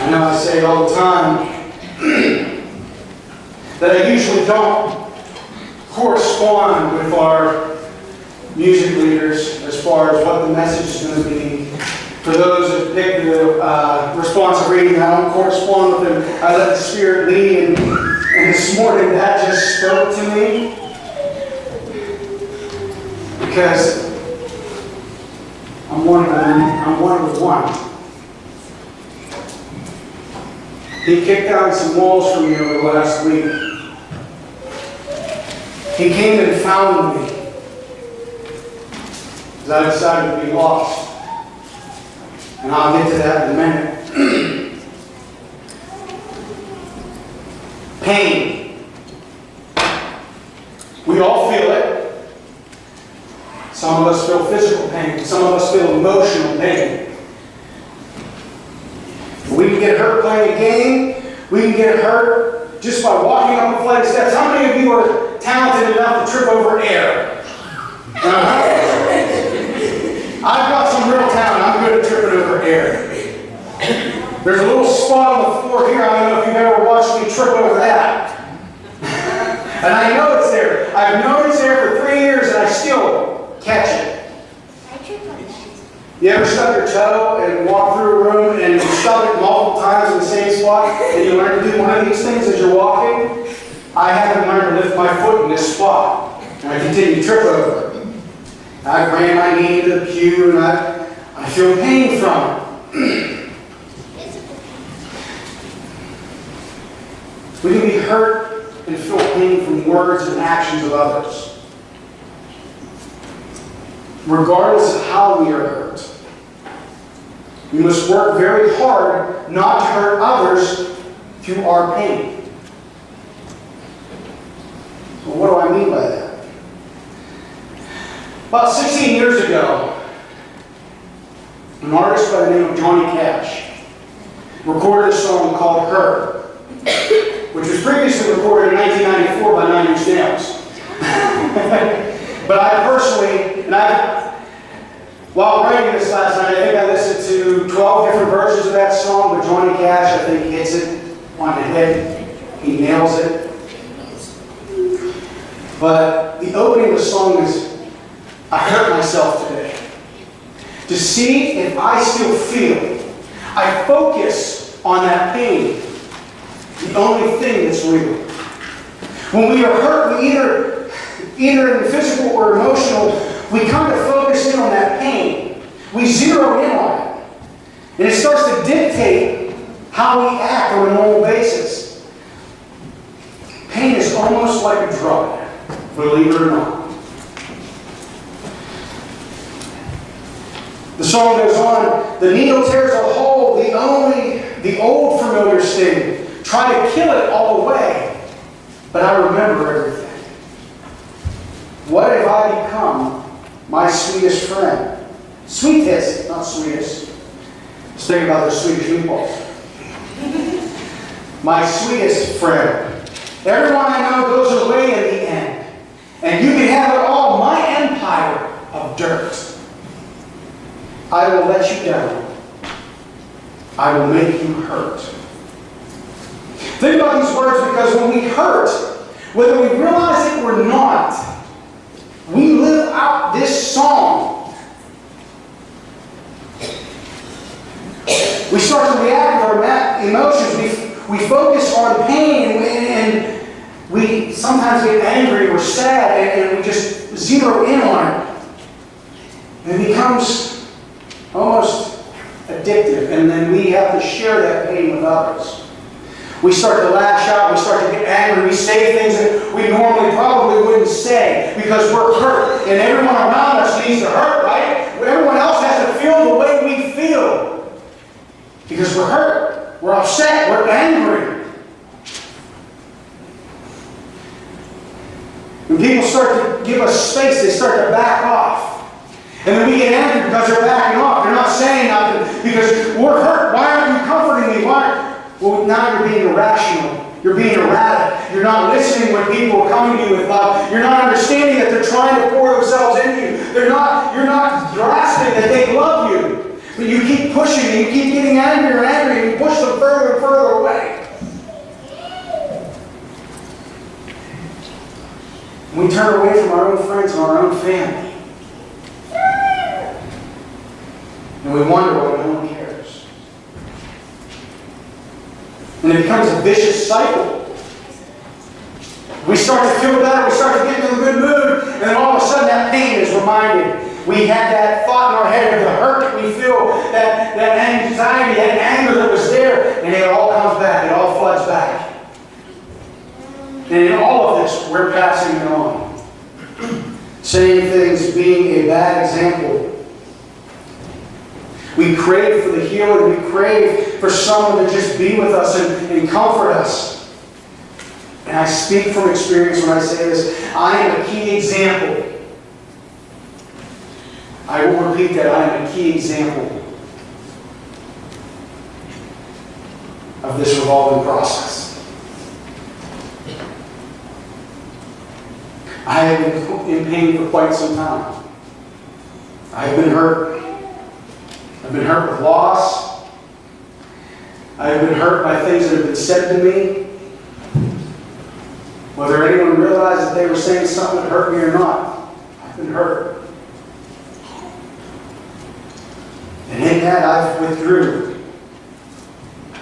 I know I say it all the time that I usually don't correspond with our music leaders as far as what the message is going to be. For those that pick the responsive reading, I don't correspond with them. I let the Spirit lead, and this morning that just spoke to me. Because I'm one of the one. He kicked down some walls for me over the last week. He came and found me because I decided to be lost. And I'll get to that in a minute. Pain. We all feel it. Some of us feel physical pain. Some of us feel emotional pain. We can get hurt playing a game. We can get hurt just by walking up a flight of steps. How many of you are talented enough to trip over air? I've got some real talent. I'm good at tripping over air. There's a little spot on the floor here. I don't know if you've ever watched me trip over that. And I know it's there. I've known it's there for 3 years and I still catch it. I trip on that. You ever stuck your toe and walk through a room and you stuck it multiple times in the same spot and you learn to do one of these things as you're walking? I haven't learned to lift my foot in this spot. And I continue to trip over it. I ran my knee into the pew and I feel pain from it. We can be hurt and feel pain from words and actions of others. Regardless of how we are hurt. We must work very hard not to hurt others through our pain. So what do I mean by that? About 16 years ago, an artist by the name of Johnny Cash recorded a song called Her, which was previously recorded in 1994 by Nine Inch Nails. But I personally, while writing this last night, I think I listened to 12 different versions of that song, but Johnny Cash, I think, hits it on the head. He nails it. But the opening of the song is, I hurt myself today. To see if I still feel. I focus on that pain. The only thing that's real. When we are hurt, we either in the physical or emotional, we kind of focus in on that pain. We zero in on it. And it starts to dictate how we act on a normal basis. Pain is almost like a drug, believe it or not. The song goes on, the needle tears a hole, the old familiar sting. Try to kill it all away, but I remember everything. What have I become? My sweetest friend. Sweetest, not sweetest. Let's think about those Swedish meatballs. My sweetest friend. Everyone I know goes away in the end. And you can have it all, my empire of dirt. I will let you down. I will make you hurt. Think about these words because when we hurt, whether we realize it or not, we live out this song. We start to react with our emotions. We focus on pain and we sometimes get angry or sad and we just zero in on it. And it becomes almost addictive, and then we have to share that pain with others. We start to lash out, we start to get angry, we say things that we normally probably wouldn't say because we're hurt, and everyone around us needs to hurt, right? Everyone else has to feel the way we feel because we're hurt, we're upset, we're angry. When people start to give us space, they start to back off. And then we get angry because they're backing off. They're not saying nothing because we're hurt. Why aren't you comforting me? Well, now you're being irrational. You're being erratic. You're not listening when people are coming to you with love. You're not understanding that they're trying to pour themselves into you. You're not grasping that they love you. But you keep pushing and you keep getting angrier and angrier. we push them further and further away. We turn away from our own friends and our own family. And we wonder why no one cares. And it becomes a vicious cycle. We start to feel better, we start to get into a good mood, and then all of a sudden that pain is reminded. We had that thought in our head of the hurt that we feel, that anxiety, that anger that was there, and it all comes back, it all floods back. And in all of this, we're passing it on. Saying things, being a bad example. We crave for the healing. We crave for someone to just be with us and comfort us. And I speak from experience when I say this. I am a key example. I will repeat that. I am a key example of this revolving process. I have been in pain for quite some time. I have been hurt. I've been hurt with loss. I have been hurt by things that have been said to me. Whether anyone realized that they were saying something that hurt me or not, I've been hurt. And in that, I've withdrew.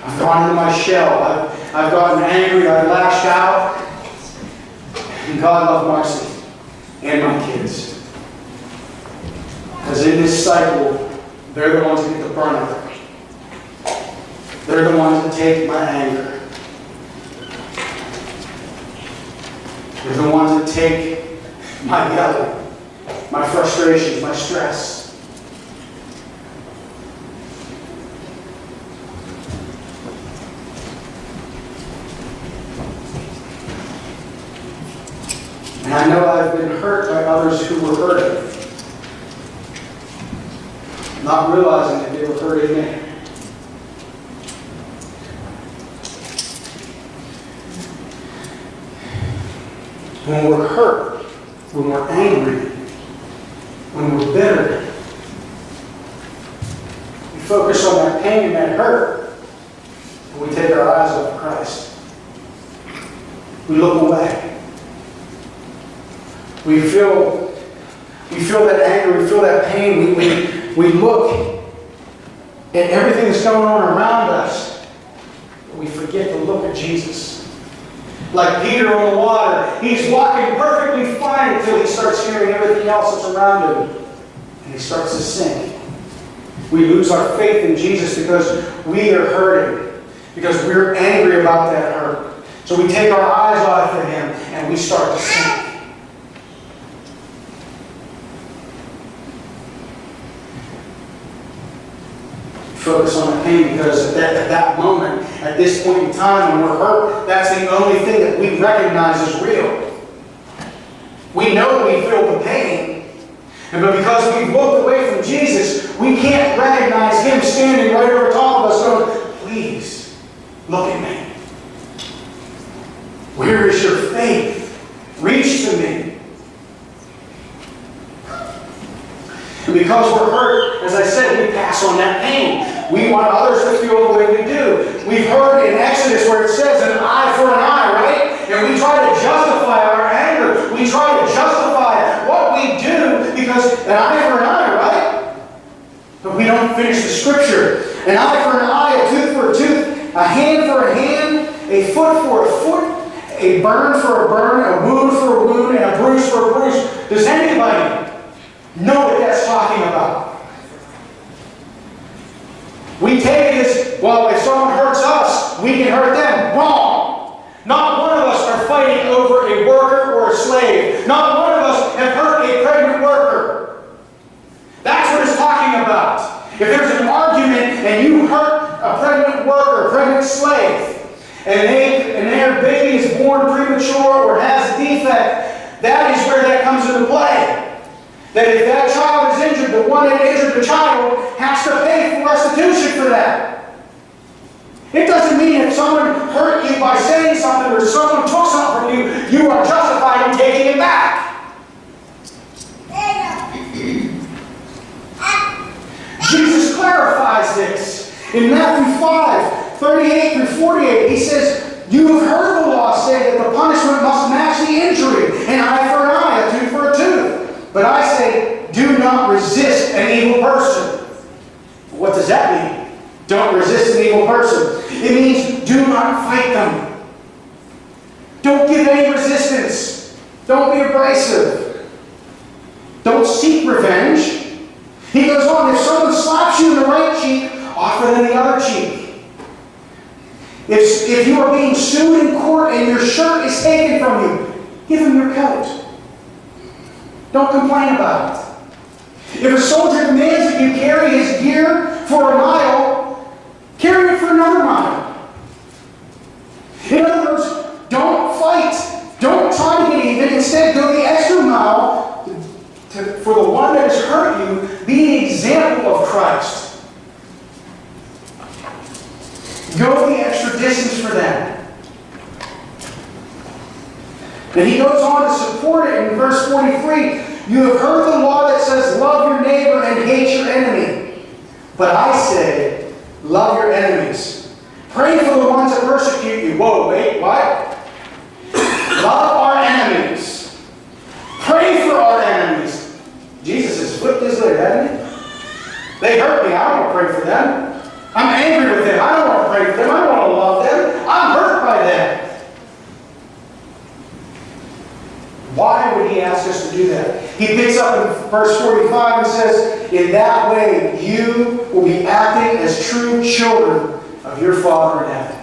I've gone into my shell. I've gotten angry. I've lashed out. And God loved Marcy and my kids. Because in this cycle, they're the ones that get the brunt of it. They're the ones that take my anger. They're the ones that take my yelling, my frustrations, my stress. And I know I've been hurt by others who were hurting, not realizing that they were hurting me. When we're hurt, when we're angry, when we're bitter, we focus on that pain and that hurt, and we take our eyes off Christ. We look away. We feel that anger, we feel that pain. We look at everything that's going on around us, but we forget to look at Jesus. Like Peter on the water, he's walking perfectly fine until he starts hearing everything else that's around him, and he starts to sink. We lose our faith in Jesus because we are hurting, because we're angry about that hurt. So we take our eyes off of him, and we start to sink. Focus on the pain because at that moment, at this point in time when we're hurt, that's the only thing that we recognize as real. We know that we feel the pain, but because we've looked away from Jesus, we can't recognize him standing right over top of us going, please, look at me. Where is your faith? Reach to me. And because we're hurt, as I said, we pass on that pain. We want others to feel the way we do. We've heard in Exodus where it says an eye for an eye, right? And we try to justify our anger. We try to justify what we do because an eye for an eye, right? But we don't finish the scripture. An eye for an eye, a tooth for a tooth, a hand for a hand, a foot for a foot, a burn for a burn, a wound for a wound, and a bruise for a bruise. Does anybody know what that's talking about? We take it as, well, if someone hurts us, we can hurt them. Wrong. Not one of us are fighting over a worker or a slave. Not one of us have hurt a pregnant worker. That's what it's talking about. If there's an argument and you hurt a pregnant worker, a pregnant slave, and their baby is born premature or has a defect, that is where that comes into play. That if that child is injured, the one that injured the child has to pay for restitution for that. It doesn't mean if someone hurt you by saying something or someone took something from you, you are justified in taking it back. Jesus clarifies this. In Matthew 5, 38 through 48, he says, you have heard the law say that the punishment must match the injury, an eye for an eye, a tooth for a tooth. But I say, do not resist an evil person. What does that mean? Don't resist an evil person. It means do not fight them. Don't give any resistance. Don't be abrasive. Don't seek revenge. He goes on, if someone slaps you in the right cheek, offer them the other cheek. If you are being sued in court and your shirt is taken from you, give him your coat. Don't complain about it. If a soldier demands that you carry his gear for a mile, carry it for another mile. In other words, don't fight. Don't try to get even. Instead, go the extra mile for the one that has hurt you. Be an example of Christ. Go the extra distance for them. And he goes on to support it in verse 43. You have heard the law that says, love your neighbor and hate your enemy. But I say, love your enemies. Pray for the ones that persecute you. Whoa, wait, what? Love our enemies. Pray for our enemies. Jesus has flipped his lid, hasn't he? They hurt me. I don't want to pray for them. I'm angry with them. I don't want to pray for them. I don't want to love them. I'm hurt by them. Why would he ask us to do that? He picks up in verse 45 and says, in that way you will be acting as true children of your Father in heaven.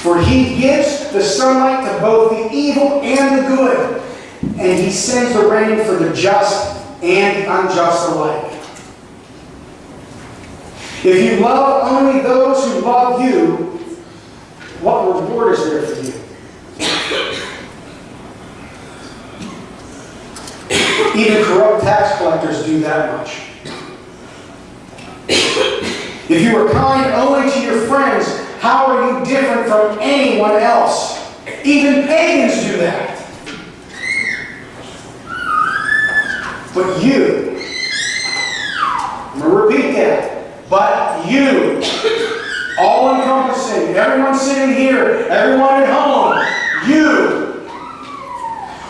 For he gives the sunlight to both the evil and the good, and he sends the rain for the just and the unjust alike. If you love only those who love you, what reward is there for you? Even corrupt tax collectors do that much. If you are kind only to your friends, how are you different from anyone else? Even pagans do that. But you, I'm going to repeat that, but you, all encompassing, everyone sitting here, everyone at home, you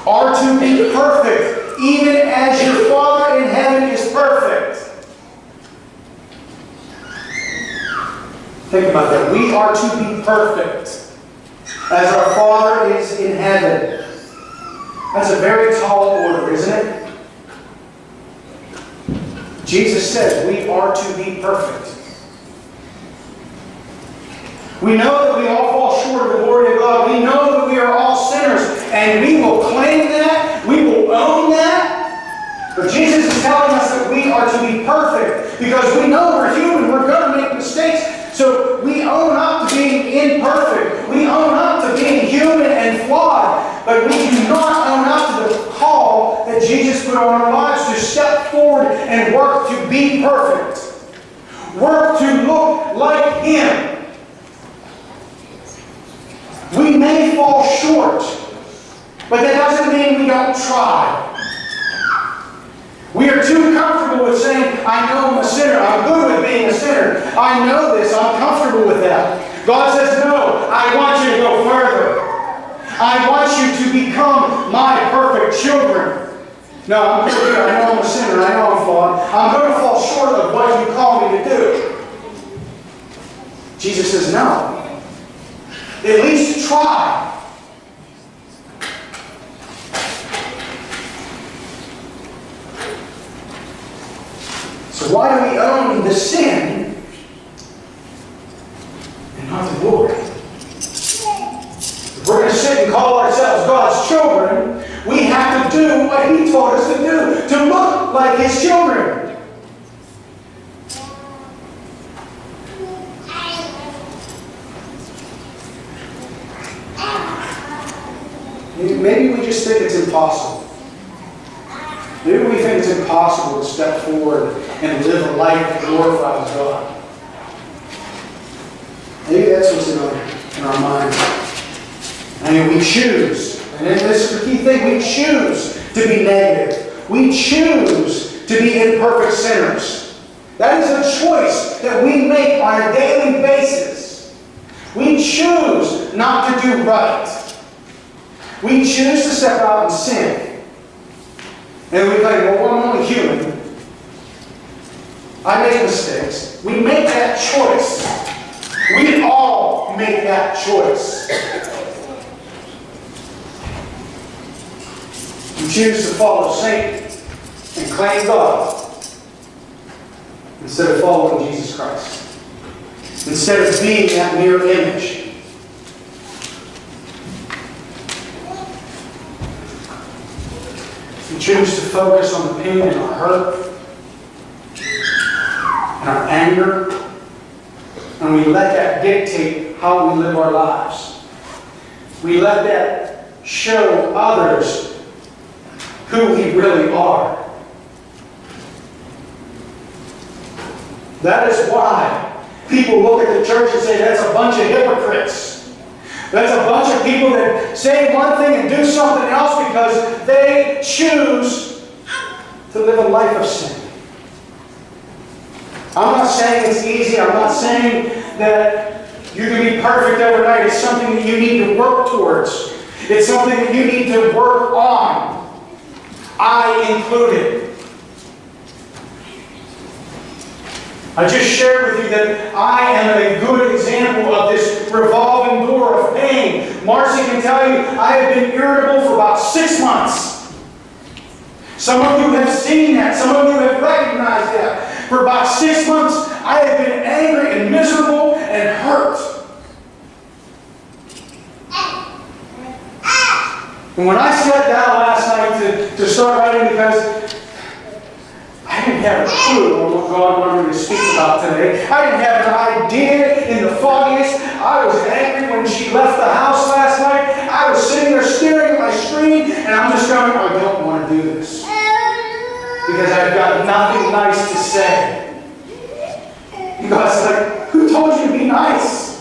are to be perfect, even as your Father in heaven is perfect. Think about that. We are to be perfect, as our Father is in heaven. That's a very tall order, isn't it? Jesus says we are to be perfect. We know that we all fall short of the glory of God. We know that we are all sinners. And we will claim that. We will own that. But Jesus is telling us that we are to be perfect. Because we know we're human. We're going to make mistakes. So we own up to being imperfect. We own up to being human and flawed. But we do not own up to the call that Jesus put on our lives to step forward and work to be perfect. Work to look like Him. We may fall short, but that doesn't mean we don't try. We are too comfortable with saying, I know I'm a sinner. I'm good with being a sinner. I know this. I'm comfortable with that. God says, no, I want you to go further. I want you to become my perfect children. No, I'm good here. I know I'm a sinner. I know I'm flawed. I'm going to fall short of what you call me to do. Jesus says, no. At least try. So why do we own the sin and not the glory? If we're going to sit and call ourselves God's children, we have to do what He told us to do, to look like His children. Maybe we just think it's impossible. Maybe we think it's impossible to step forward and live a life that glorifies God. Maybe that's what's in our minds. I mean, we choose, and this is the key thing, we choose to be negative. We choose to be imperfect sinners. That is a choice that we make on a daily basis. We choose not to do right. We choose to step out and sin. And we think, well, I'm only human. I make mistakes. We make that choice. We all make that choice. We choose to follow Satan and claim God instead of following Jesus Christ. Instead of being that mirror image. We choose to focus on the pain and our hurt and our anger, and we let that dictate how we live our lives. We let that show others who we really are. That is why people look at the church and say, that's a bunch of hypocrites. That's a bunch of people that say one thing and do something else because they choose to live a life of sin. I'm not saying it's easy. I'm not saying that you can be perfect overnight. It's something that you need to work towards. It's something that you need to work on. I included. I just shared with you that I am a good example of this revolving door of pain. Marcy can tell you I have been irritable for about 6 months. Some of you have seen that. Some of you have recognized that. For about 6 months, I have been angry and miserable and hurt. And when I sat down last night to start writing, because I didn't have a clue on what God wanted me to speak about today. I didn't have an idea in the foggiest. I was angry when she left the house last night. I was sitting there staring at my screen, and I'm just going, I don't want to do this. Because I've got nothing nice to say. And God's like, who told you to be nice?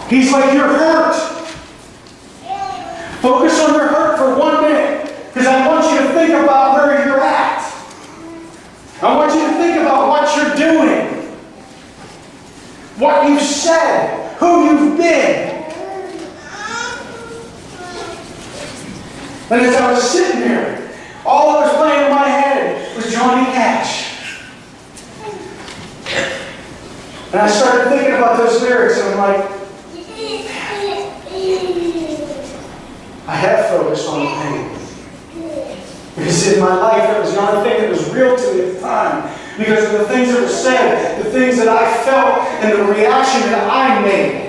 He's like, you're hurt. Focus on your hurt for 1 minute. Because I want you to think about where you're at. I want you to think about what you're doing. What you've said. Who you've been. And as I was sitting there, all that was playing in my head was Johnny Cash. And I started thinking about those lyrics, and I'm like, I have focused on the pain. Because in my life, that was the only thing that was real to me at the time. Because of the things that were said, the things that I felt, and the reaction that I made.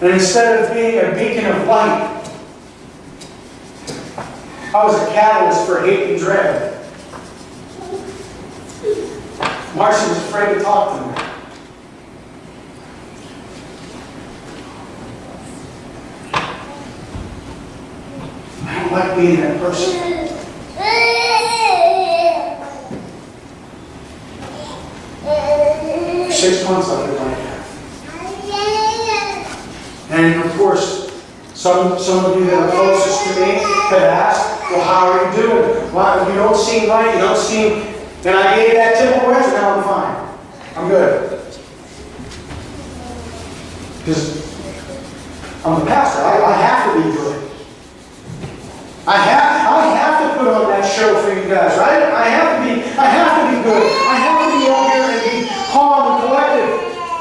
And instead of being a beacon of light, I was a catalyst for hate and dread. Marcy was afraid to talk to me. I don't like being that person. 6 months I've been like that. And of course, some of you that are closest to me have asked, well, how are you doing? Well, you don't seem right, you don't seem... And I gave that typical answer, now I'm fine. I'm good. Because I'm the pastor. I have to be good. I have to put on that show for you guys, right? I have to be good. I have to be out here and be calm and collected.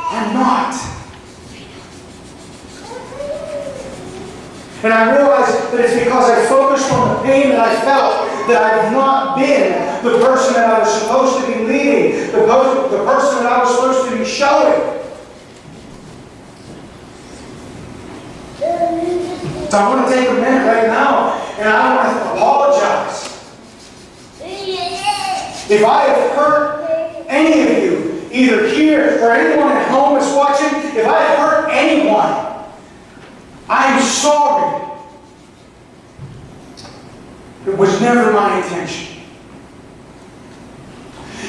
I'm not. And I realized that it's because I focused on the pain that I felt that I've not been the person that I was supposed to be leading, the person that I was supposed to be showing. So I want to take a minute right now and I want to apologize. If I have hurt any of you, either here or anyone at home is watching, if I have hurt anyone, I'm sorry. It was never my intention.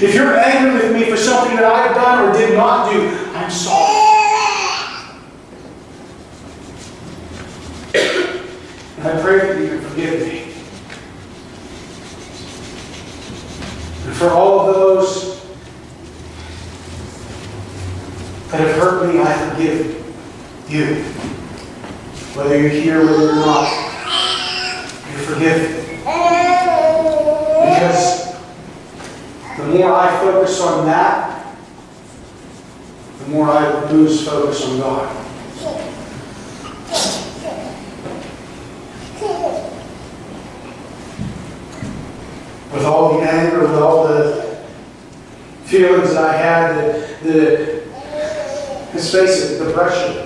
If you're angry with me for something that I've done or did not do, I'm sorry. And I I pray that you can forgive me. And for all of those that have hurt me, I forgive you. Whether you're here, whether you're not, you're forgiven. Because the more I focus on that, the more I lose focus on God. With all the anger, with all the feelings that I had, let's face it, depression.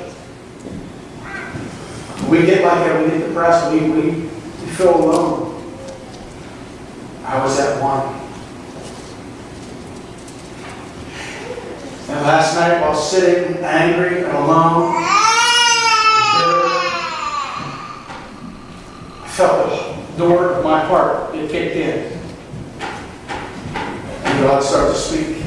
We get like that, we get depressed, we feel alone. I was that one. And last night, while sitting angry and alone, I felt the door of my heart get kicked in. And God started to speak.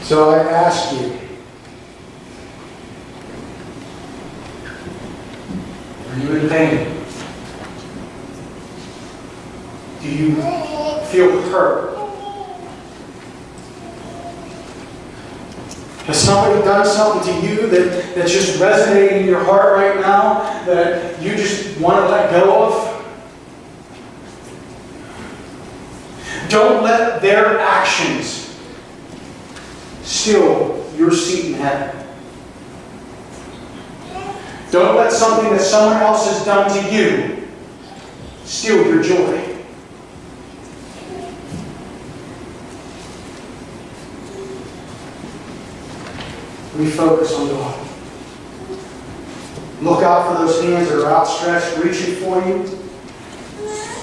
So I ask you, are you in pain? Do you feel hurt? Has somebody done something to you that's just resonating in your heart right now that you just want to let go of? Don't let their actions steal your seat in heaven. Don't let something that someone else has done to you steal your joy. Refocus on God. Look out for those hands that are outstretched, reaching for you.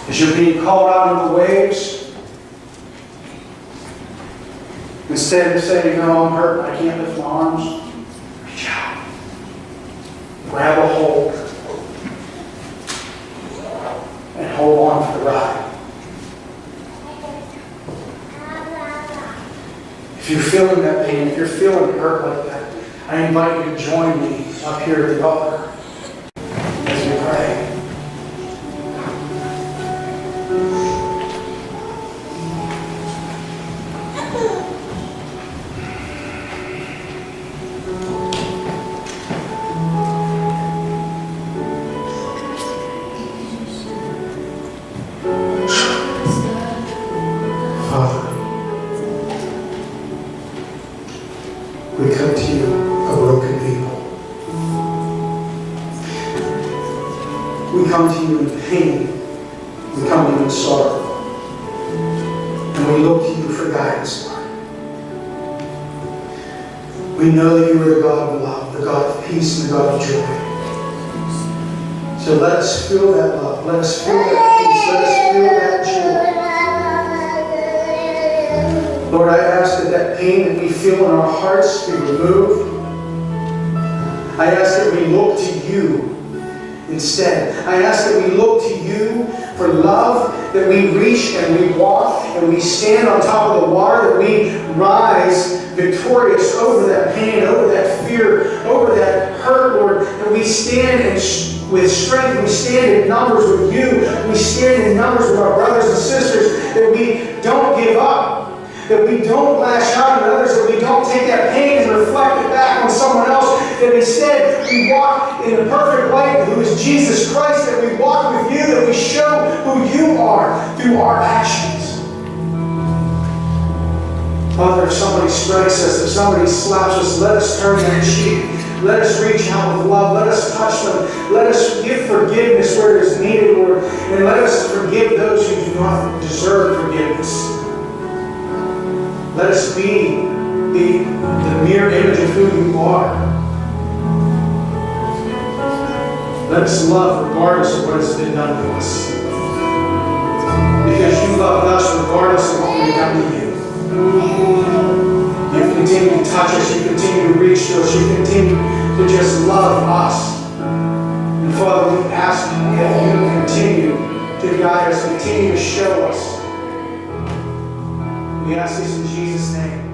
As you're being called out in the waves, instead of saying, no, I'm hurt, I can't lift my arms, reach out. Grab a hold. And hold on for the ride. If you're feeling that pain, if you're feeling hurt like that, I invite you to join me up here at the altar as we pray. Father, we come to you, a broken people. We come to you in pain. We come to you in sorrow. And we look to you for guidance, Lord. We know that you are the God of love, the God of peace, and the God of joy. So let us feel that love. Let us feel that peace. Let us feel that joy. Lord, I ask that pain that we feel in our hearts be removed. I ask that we look to you instead. I ask that we look to you for love, that we reach and we walk and we stand on top of the water, that we rise victorious over that pain, over that fear, over that hurt, Lord, that we stand with strength, we stand in numbers with you, we stand in numbers with our brothers and sisters, that we don't give up. That we don't lash out at others, that we don't take that pain and reflect it back on someone else, that instead we walk in the perfect light who is Jesus Christ, that we walk with you, that we show who you are through our actions. Father, if somebody strikes us, if somebody slaps us, let us turn that cheek. Let us reach out with love. Let us touch them. Let us give forgiveness where it is needed, Lord. And let us forgive those who do not deserve forgiveness. Let us be the mere image of who you are. Let us love regardless of what has been done to us. Because you loved us regardless of what we've done to you. You continue to touch us. You continue to reach to us. You continue to just love us. And Father, we ask that you continue to guide us, continue to show us. We ask this in Jesus' name.